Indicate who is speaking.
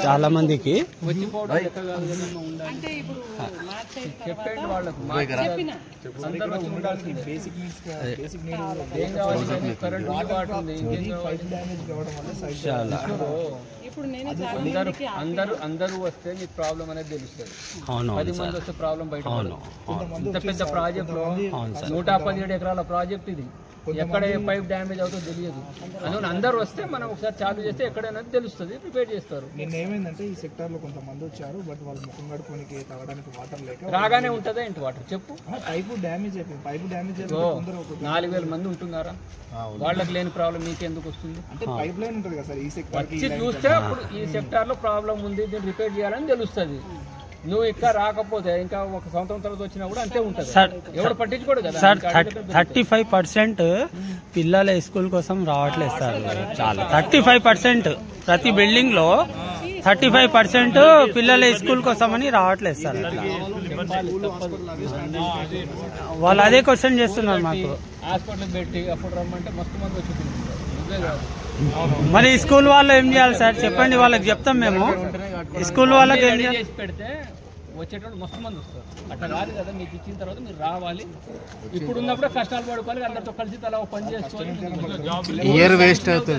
Speaker 1: చాలా మందికి
Speaker 2: అందరూ వస్తే మీకు ప్రాబ్లం అనేది తెలుస్తుంది. 10 మంది వస్తే ప్రాబ్లం బయట. ఇంత పెద్ద ప్రాజెక్ట్ లో 117 ఎకరాల ప్రాజెక్ట్ ఇది. ఎక్కడ ఏ పైప్ డ్యామేజ్ అవుతుందో తెలియదు. అందుకని అందరూ వస్తే మనం ఒకసారి చాలు చేస్తే ఎక్కడైనా తెలుస్తుంది, ప్రిపేర్ చేస్తారు.
Speaker 3: నిన్న ఏమైందంటే ఈ సెక్టర్ లో కొంతమంది వచ్చారు, బట్ వాళ్ళు ముఖం కడుకోనికి తాగడానికి వాటర్ లేక
Speaker 2: రాగానే ఉంటుందా ఏంటి వాటర్ చెప్పు.
Speaker 3: పైపు డ్యామేజ్ అయిపోయింది. పైపు డ్యామేజ్
Speaker 2: 4000 మంది ఉంటున్నారా? వాళ్ళకి లేని ప్రాబ్లం మీకెందుకు వస్తుంది?
Speaker 3: అంటే పైప్ లైన్ ఉంటుంది కదా సార్ ఈ సెక్టర్
Speaker 2: వచ్చి చూస్తే అప్పుడు ఈ సెక్టార్ లో ప్రాబ్లం ఉంది, దీన్ని రిపేర్ చేయాలని తెలుస్తుంది. నువ్వు ఇక్కడ రాకపోతే ఇంకా ఒక సంవత్సరం తర్వాత వచ్చినా కూడా అంతే ఉంటుంది. ఎవరు పట్టించుకోడు కదా
Speaker 1: సార్. 35% పిల్లల స్కూల్ కోసం రావట్లేదు సార్. చాలా 35% ప్రతి బిల్డింగ్ లో 35% పిల్లల స్కూల్ కోసం అని రావట్లేదు సార్. వాళ్ళు అదే క్వశ్చన్ చేస్తున్నారు మాకు.
Speaker 2: హాస్పిటల్ పెట్టి అప్పుడు రమ్మంటే మస్తు మంది వచ్చి
Speaker 1: మరి స్కూల్ వాళ్ళు ఏం చేయాలి సార్ చెప్పండి, వాళ్ళకి చెప్తాం మేము. స్కూల్ వాళ్ళకి ఏం
Speaker 2: చేసి పెడితే వచ్చేటప్పుడు మస్తు మంది వస్తారు. అట్లా కాదు కదా, మీకు ఇచ్చిన తర్వాత మీరు రావాలి. ఇప్పుడు ఉన్నప్పుడు కష్టాలు పడుకోవాలి, అందరితో కలిసి తలా పని చేసుకోవాలి.
Speaker 1: ఇయర్ వేస్ట్ అవుతుంది.